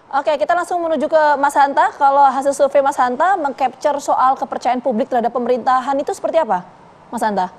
Oke, kita langsung menuju ke Mas Hanta. Kalau hasil survei Mas Hanta meng-capture soal kepercayaan publik terhadap pemerintahan itu seperti apa, Mas Hanta?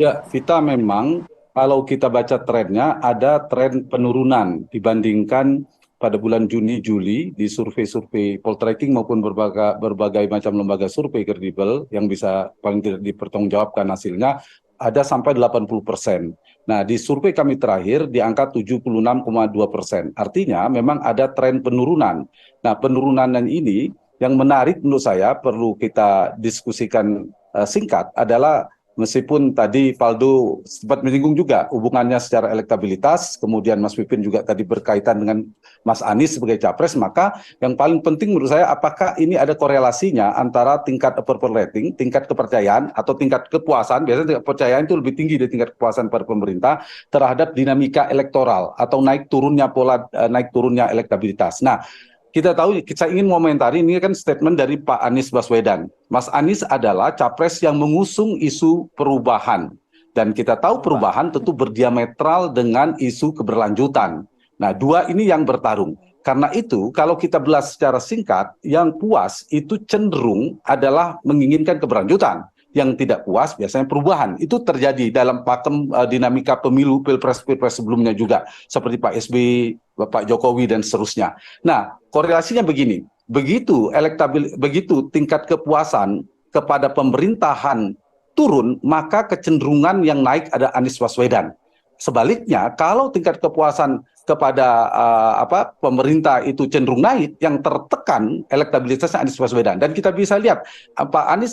Ya, Vita, memang kalau kita baca trennya ada tren penurunan dibandingkan pada bulan Juni Juli di survei-survei poltreking maupun berbagai macam lembaga survei kredibel yang bisa paling tidak dipertanggungjawabkan hasilnya ada sampai 80%. Nah, di survei kami terakhir di angka 76,2%. Artinya memang ada tren penurunan. Nah, penurunan ini yang menarik menurut saya perlu kita diskusikan singkat adalah, meskipun tadi Faldo sempat menyinggung juga hubungannya secara elektabilitas, kemudian Mas Pipin juga tadi berkaitan dengan Mas Anies sebagai capres, maka yang paling penting menurut saya apakah ini ada korelasinya antara tingkat approval rating, tingkat kepercayaan atau tingkat kepuasan, biasanya tingkat kepercayaan itu lebih tinggi dari tingkat kepuasan pada pemerintah terhadap dinamika elektoral atau naik turunnya elektabilitas. Nah, kita tahu, saya ingin mengomentari ini kan statement dari Pak Anies Baswedan. Mas Anies adalah capres yang mengusung isu perubahan. Dan kita tahu perubahan tentu berdiametral dengan isu keberlanjutan. Nah, dua ini yang bertarung. Karena itu, kalau kita belas secara singkat, yang puas itu cenderung adalah menginginkan keberlanjutan. Yang tidak puas biasanya perubahan. Itu terjadi dalam pakem dinamika pemilu, pilpres sebelumnya juga. Seperti Pak SBY, Bapak Jokowi, dan seterusnya. Nah, korelasinya begini. Begitu tingkat kepuasan kepada pemerintahan turun, maka kecenderungan yang naik ada Anies Baswedan. Sebaliknya, kalau tingkat kepuasan kepada pemerintah itu cenderung naik, yang tertekan elektabilitasnya Anies Baswedan. Dan kita bisa lihat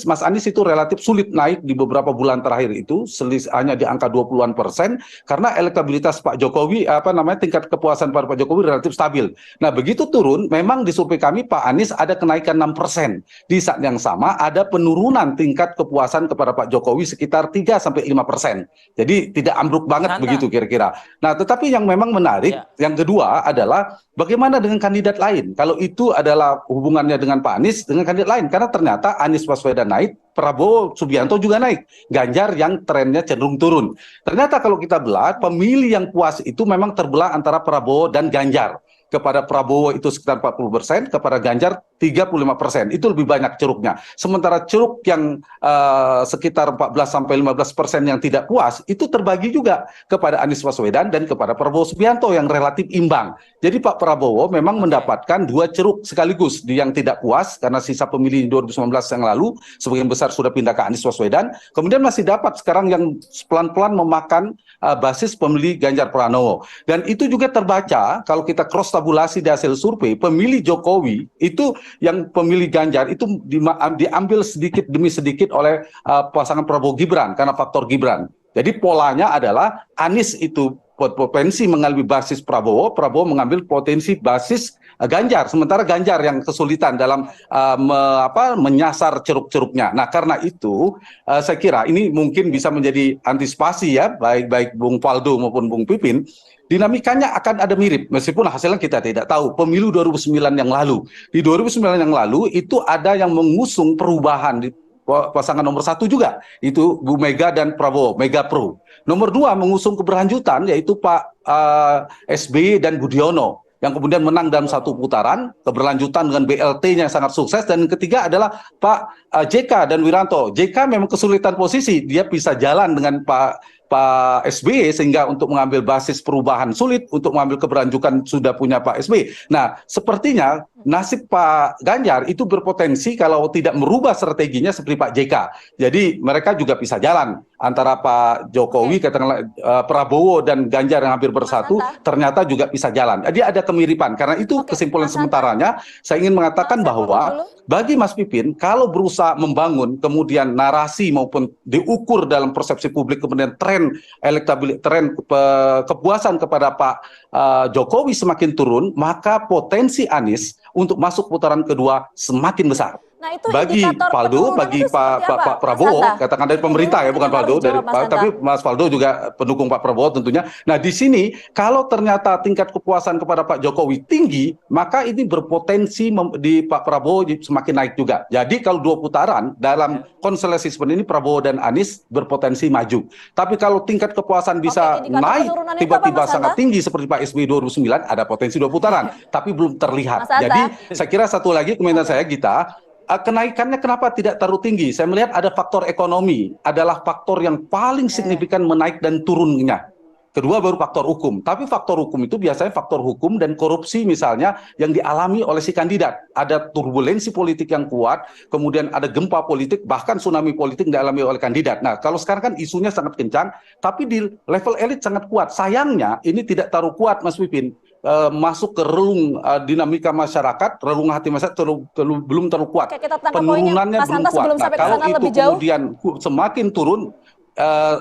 Mas Anies itu relatif sulit naik di beberapa bulan terakhir itu, hanya di angka 20-an% karena elektabilitas Pak Jokowi, tingkat kepuasan pada Pak Jokowi relatif stabil. Nah, begitu turun, memang di survei kami Pak Anies ada kenaikan 6%. Di saat yang sama ada penurunan tingkat kepuasan kepada Pak Jokowi sekitar 3-5%. Jadi tidak ambruk banget begitu kira-kira. Nah, tetapi yang memang menarik, yang kedua adalah bagaimana dengan kandidat lain. Kalau itu adalah hubungannya dengan Pak Anies, dengan kandidat lain. Karena ternyata Anies Baswedan naik, Prabowo Subianto juga naik. Ganjar yang trennya cenderung turun. Ternyata kalau kita belah, pemilih yang puas itu memang terbelah antara Prabowo dan Ganjar. Kepada Prabowo itu sekitar 40%, kepada Ganjar 35%. Itu lebih banyak ceruknya. Sementara ceruk yang sekitar 14-15% yang tidak puas, itu terbagi juga kepada Anies Baswedan dan kepada Prabowo Subianto yang relatif imbang. Jadi Pak Prabowo memang mendapatkan dua ceruk sekaligus. Di yang tidak puas, karena sisa pemilih 2019 yang lalu, sebagian besar sudah pindah ke Anies Baswedan. Kemudian masih dapat sekarang yang pelan-pelan memakan basis pemilih Ganjar Pranowo. Dan itu juga terbaca, kalau kita cross tabulasi di hasil survei, pemilih Jokowi itu yang pemilih Ganjar itu diambil sedikit demi sedikit oleh pasangan Prabowo Gibran karena faktor Gibran. Jadi polanya adalah Anies itu potensi mengambil basis Prabowo, Prabowo mengambil potensi basis Ganjar, sementara Ganjar yang kesulitan dalam menyasar ceruk-ceruknya. Nah, karena itu saya kira ini mungkin bisa menjadi antisipasi ya, baik Bung Faldo maupun Bung Pipin. Dinamikanya akan ada mirip, meskipun hasilnya kita tidak tahu. Pemilu 2009 yang lalu, di 2009 yang lalu itu ada yang mengusung perubahan di pasangan nomor 1 juga, itu Bu Mega dan Prabowo, Mega Pro. Nomor 2 mengusung keberlanjutan, yaitu Pak SBY dan Budiono, yang kemudian menang dalam satu putaran, keberlanjutan dengan BLT-nya sangat sukses. Dan ketiga adalah Pak JK dan Wiranto. JK memang kesulitan posisi, dia bisa jalan dengan Pak SBY sehingga untuk mengambil basis perubahan sulit, untuk mengambil keberlanjutan sudah punya Pak SBY. Nah, sepertinya nasib Pak Ganjar itu berpotensi kalau tidak merubah strateginya seperti Pak JK. Jadi mereka juga bisa jalan antara Pak Jokowi, katakanlah Prabowo dan Ganjar yang hampir bersatu, ternyata juga bisa jalan. Jadi ada kemiripan. Karena itu kesimpulan sementaranya, saya ingin mengatakan bahwa bagi Mas Pipin, kalau berusaha membangun kemudian narasi maupun diukur dalam persepsi publik, kemudian tren elektabilitas, tren kepuasan kepada Pak Jokowi semakin turun, maka potensi Anies untuk masuk putaran kedua semakin besar. Nah, itu bagi indikator Faldo, penurunan bagi itu seperti apa, Pak Mas Prabowo, Hanta? katakan dari Itu pemerintah dulu ya, bukan yang harus Faldo, dijawab, Mas Hanta. tapi Mas Faldo juga pendukung Pak Prabowo tentunya. Nah, di sini kalau ternyata tingkat kepuasan kepada Pak Jokowi tinggi, maka ini berpotensi di Pak Prabowo semakin naik juga. Jadi kalau 2 putaran dalam konstelasi seperti ini, Prabowo dan Anies berpotensi maju. Tapi kalau tingkat kepuasan bisa Oke, indikator naik penurunan itu apa, tiba-tiba Mas sangat Hanta? tinggi seperti Pak SBY 2009, ada potensi 2 putaran, tapi belum terlihat. Mas Hanta? Jadi saya kira satu lagi komentar Oke. saya, Gita, kenaikannya kenapa tidak terlalu tinggi? Saya melihat ada faktor ekonomi, adalah faktor yang paling signifikan menaik dan turunnya. Kedua baru faktor hukum. Tapi faktor hukum itu biasanya faktor hukum dan korupsi misalnya yang dialami oleh si kandidat. Ada turbulensi politik yang kuat, kemudian ada gempa politik, bahkan tsunami politik yang dialami oleh kandidat. Nah, kalau sekarang kan isunya sangat kencang, tapi di level elit sangat kuat. Sayangnya ini tidak terlalu kuat, Mas Pipin. Masuk ke relung dinamika masyarakat, relung hati masyarakat belum terlalu kuat. Oke, kita tangkap Penurunannya poinnya, Mas belum Hanta, kuat. sebelum Nah, sampai ke kalau sana itu lebih jauh. kemudian semakin turun,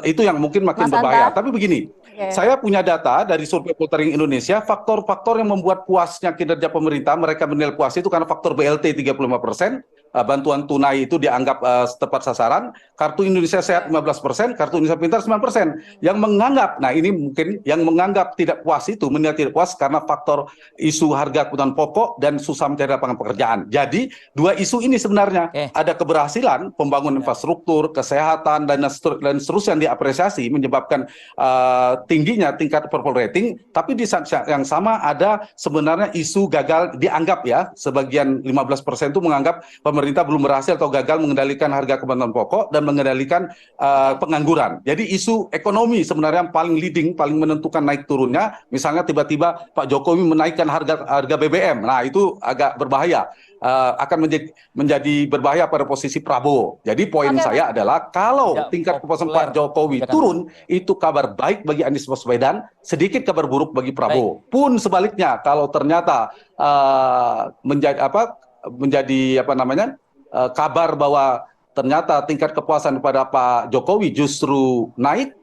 itu yang mungkin makin Mas berbahaya. Hanta. Tapi begini, Oke. saya punya data dari survei Poltering Indonesia, faktor-faktor yang membuat puasnya kinerja pemerintah, mereka menilai puas itu karena faktor BLT 35%, bantuan tunai itu dianggap tepat sasaran, kartu Indonesia Sehat 15%, kartu Indonesia Pintar 9%. Yang menganggap, nah ini mungkin yang menganggap tidak puas itu, menilai tidak puas karena faktor isu harga kebutuhan pokok dan susah mencari lapangan pekerjaan. Jadi, 2 isu ini sebenarnya ada keberhasilan pembangunan infrastruktur, kesehatan, dan seterusnya yang diapresiasi menyebabkan tingginya tingkat approval rating, tapi di saat yang sama ada sebenarnya isu gagal dianggap ya, sebagian 15% itu menganggap pemerintah belum berhasil atau gagal mengendalikan harga kebutuhan pokok dan mengendalikan pengangguran. Jadi isu ekonomi sebenarnya yang paling leading, paling menentukan naik turunnya. Misalnya tiba-tiba Pak Jokowi menaikkan harga BBM. Nah, itu agak berbahaya. Akan menjadi berbahaya pada posisi Prabowo. Jadi poin saya adalah kalau tingkat kepuasan Pak Jokowi turun, itu kabar baik bagi Anies Baswedan, sedikit kabar buruk bagi Prabowo. Pun sebaliknya, kalau ternyata menjadi kabar bahwa ternyata tingkat kepuasan kepada Pak Jokowi justru naik,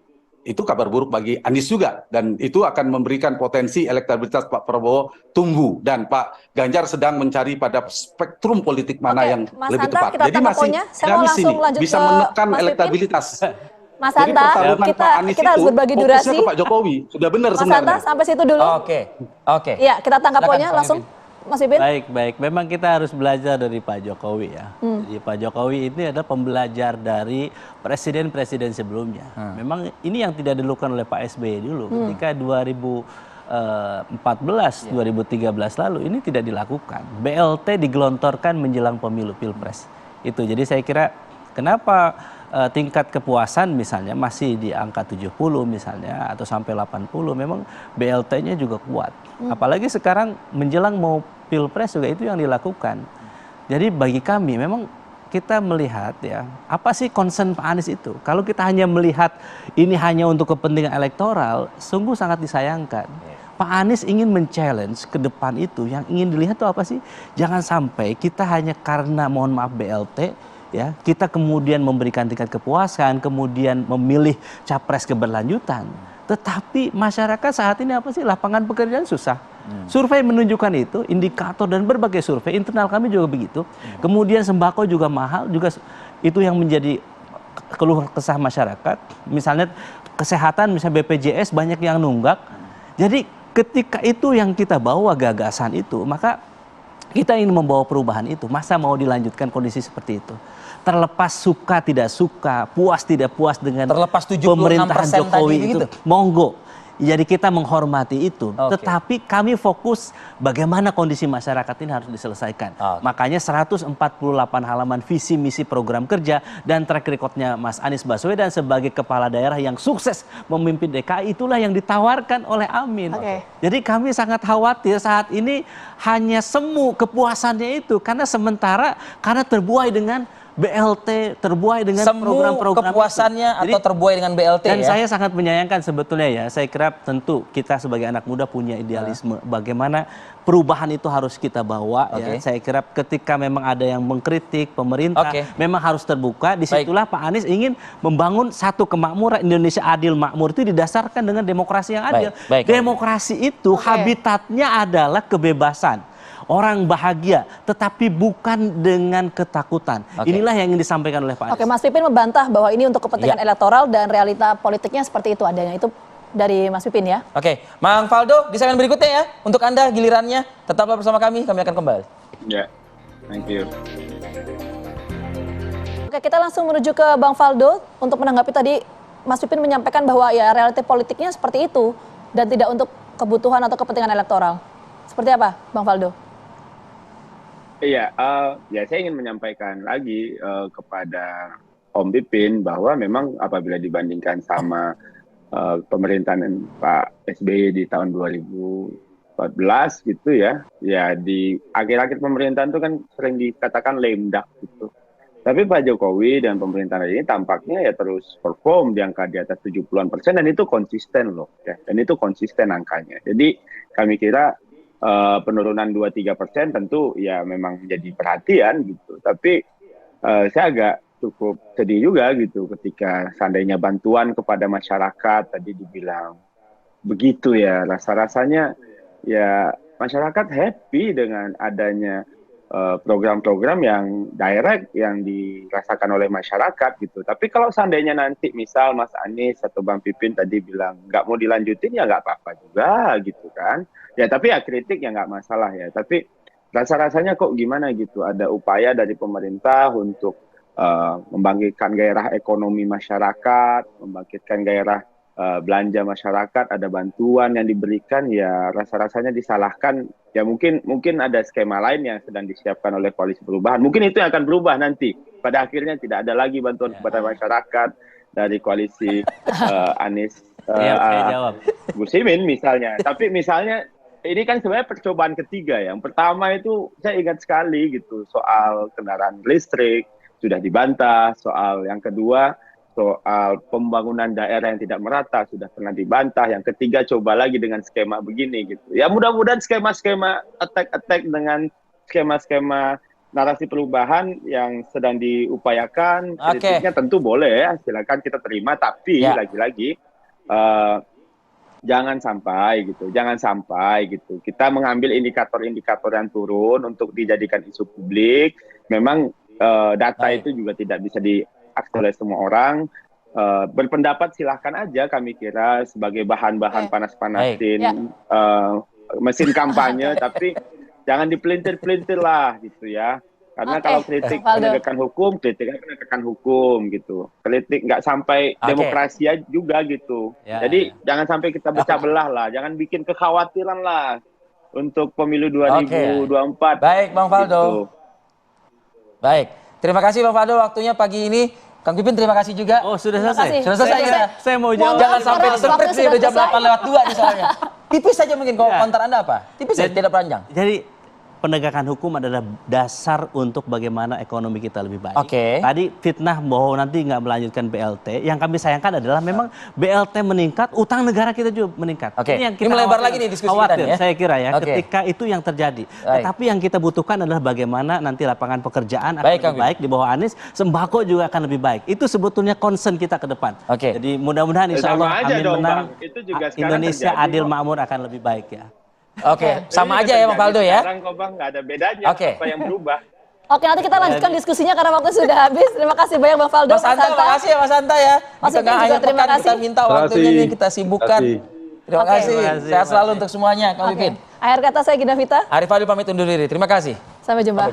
itu kabar buruk bagi Anies juga, dan itu akan memberikan potensi elektabilitas Pak Prabowo tumbuh, dan Pak Ganjar sedang mencari pada spektrum politik mana yang Mas lebih Hanta, tepat. kita Jadi tangkap masih poinnya. Saya mau dinamis langsung ini, lanjut bisa ke menekan Mas Pipin. elektabilitas. Mas Jadi Hanta, pertarungan Pak Anies kita harus itu berbagi fokusnya durasi. ke Pak Jokowi. Sudah benar Mas sebenarnya. Hanta, sampai situ dulu. Oke. Iya, kita tangkap Silakan, poinnya Pak langsung. Pipin. Mas Pipin. Baik. Memang kita harus belajar dari Pak Jokowi ya. Jadi Pak Jokowi ini adalah pembelajar dari presiden-presiden sebelumnya. Memang ini yang tidak dilakukan oleh Pak SBY dulu. Ketika 2014, 2013 lalu ini tidak dilakukan. BLT digelontorkan menjelang pemilu Pilpres. Itu. Jadi saya kira kenapa tingkat kepuasan misalnya masih di angka 70 misalnya atau sampai 80, memang BLT-nya juga kuat. Apalagi sekarang menjelang mau Pilpres juga itu yang dilakukan. Jadi bagi kami memang kita melihat ya, apa sih concern Pak Anies itu? Kalau kita hanya melihat ini hanya untuk kepentingan elektoral, sungguh sangat disayangkan. Pak Anies ingin men-challenge ke depan itu, yang ingin dilihat itu apa sih? Jangan sampai kita hanya karena mohon maaf BLT, ya, kita kemudian memberikan tingkat kepuasan, kemudian memilih capres keberlanjutan. Tetapi masyarakat saat ini apa sih? Lapangan pekerjaan susah. Survei menunjukkan itu, indikator dan berbagai survei, internal kami juga begitu. Kemudian sembako juga mahal, juga itu yang menjadi keluh kesah masyarakat. Misalnya kesehatan, misalnya BPJS banyak yang nunggak. Jadi ketika itu yang kita bawa gagasan itu, maka kita ingin membawa perubahan itu. Masa mau dilanjutkan kondisi seperti itu? Terlepas suka tidak suka, puas tidak puas dengan pemerintahan Jokowi itu, monggo. Jadi kita menghormati itu, tetapi kami fokus bagaimana kondisi masyarakat ini harus diselesaikan. Makanya 148 halaman visi misi program kerja dan track recordnya Mas Anies Baswedan sebagai kepala daerah yang sukses memimpin DKI, itulah yang ditawarkan oleh Amin. Jadi kami sangat khawatir saat ini hanya semu kepuasannya itu, karena sementara karena terbuai dengan BLT, terbuai dengan program-program kepuasannya atau terbuai dengan BLT dan ya. saya sangat menyayangkan sebetulnya ya. Saya kira tentu kita sebagai anak muda punya idealisme bagaimana perubahan itu harus kita bawa ya. Saya kira ketika memang ada yang mengkritik pemerintah, memang harus terbuka. Disitulah Pak Anies ingin membangun satu kemakmuran Indonesia adil makmur itu didasarkan dengan demokrasi yang adil. Demokrasi itu habitatnya adalah kebebasan. orang bahagia, tetapi bukan dengan ketakutan. Oke. Inilah yang ingin disampaikan oleh Pak Oke, Anies. Mas Pipin membantah bahwa ini untuk kepentingan Iya. elektoral dan realita politiknya seperti itu adanya. Itu dari Mas Pipin ya. Oke, Mang Faldo di segmen berikutnya ya. Untuk Anda gilirannya, tetaplah bersama kami akan kembali. Ya, thank you. Oke, kita langsung menuju ke Bang Faldo untuk menanggapi tadi Mas Pipin menyampaikan bahwa ya realita politiknya seperti itu dan tidak untuk kebutuhan atau kepentingan elektoral. Seperti apa, Bang Faldo? Iya, ya saya ingin menyampaikan lagi kepada Om Pipin bahwa memang apabila dibandingkan sama pemerintahan Pak SBY di tahun 2014 gitu ya di akhir-akhir pemerintahan itu kan sering dikatakan lame duck gitu. Tapi Pak Jokowi dan pemerintahan ini tampaknya ya terus perform di angka di atas 70-an% dan itu konsisten loh ya. Dan itu konsisten angkanya. Jadi kami kira penurunan 2-3% tentu ya memang menjadi perhatian gitu. Tapi saya agak cukup sedih juga gitu ketika seandainya bantuan kepada masyarakat tadi dibilang begitu ya. Rasa-rasanya ya masyarakat happy dengan adanya program-program yang direct yang dirasakan oleh masyarakat gitu. Tapi kalau seandainya nanti misal Mas Anies atau Bang Pipin tadi bilang nggak mau dilanjutin ya nggak apa-apa juga gitu kan. Ya tapi ya kritik ya nggak masalah ya. Tapi rasa-rasanya kok gimana gitu. Ada upaya dari pemerintah untuk membangkitkan gairah ekonomi masyarakat, membangkitkan gairah belanja masyarakat, ada bantuan yang diberikan, ya rasa-rasanya disalahkan. Ya mungkin ada skema lain yang sedang disiapkan oleh koalisi perubahan. Mungkin itu yang akan berubah nanti. Pada akhirnya tidak ada lagi bantuan kepada masyarakat dari koalisi Anies Saya jawab. Gus Imin misalnya. Tapi misalnya ini kan sebenarnya percobaan ketiga. Yang pertama itu saya ingat sekali gitu soal kendaraan listrik sudah dibantah, soal yang kedua soal pembangunan daerah yang tidak merata sudah pernah dibantah. Yang ketiga coba lagi dengan skema begini gitu. Ya mudah-mudahan skema-skema attack dengan skema-skema narasi perubahan yang sedang diupayakan. Kritiknya tentu boleh ya, silakan kita terima. Tapi lagi-lagi jangan sampai gitu. Kita mengambil indikator-indikator yang turun untuk dijadikan isu publik. Memang data itu juga tidak bisa diakses oleh semua orang. Berpendapat silahkan aja, kami kira sebagai bahan-bahan panas-panasin mesin kampanye, tapi jangan dipelintir-pelintir lah gitu ya. Karena kalau kritik penegakan hukum, kritik penegakan hukum gitu. Kritik nggak sampai demokrasi juga gitu. Jadi jangan sampai kita pecah belah lah, jangan bikin kekhawatiran lah untuk pemilu 2024. Baik, Bang Faldo. Gitu. Baik, terima kasih Bang Faldo waktunya pagi ini. Kang Pipin terima kasih juga. Oh, sudah selesai? Sudah selesai kita. Saya mau jawab. Jangan sampai disemprit sih, udah jam 8:02 nih soalnya. Tipis saja mungkin komentar Anda apa? Tipis saja, tidak panjang. Jadi penegakan hukum adalah dasar untuk bagaimana ekonomi kita lebih baik. Tadi fitnah bahwa nanti nggak melanjutkan BLT. Yang kami sayangkan adalah memang BLT meningkat, utang negara kita juga meningkat. Ini yang kita melebar lagi nih diskusi kita nih ya. Saya kira ya, ketika itu yang terjadi. Tetapi yang kita butuhkan adalah bagaimana nanti lapangan pekerjaan akan lebih baik di bawah Anies, sembako juga akan lebih baik. Itu sebetulnya concern kita ke depan. Jadi mudah-mudahan insya Allah Amin menang, Indonesia adil makmur akan lebih baik ya. Sama aja ya Bang Faldo ya. Sekarang kok Bang nggak ada bedanya apa yang berubah. Oke, nanti kita lanjutkan diskusinya karena waktu sudah habis. Terima kasih banyak Bang Faldo. Mas Hanta, makasih ya Mas Hanta ya. Mas Pipin juga terima kasih. Kita minta waktunya nih, kita sibukkan. Terima kasih. Sehat selalu untuk semuanya, Kang Pipin. Akhir kata saya Gina Vita. Arif Fadil pamit undur diri. Terima kasih. Sampai jumpa.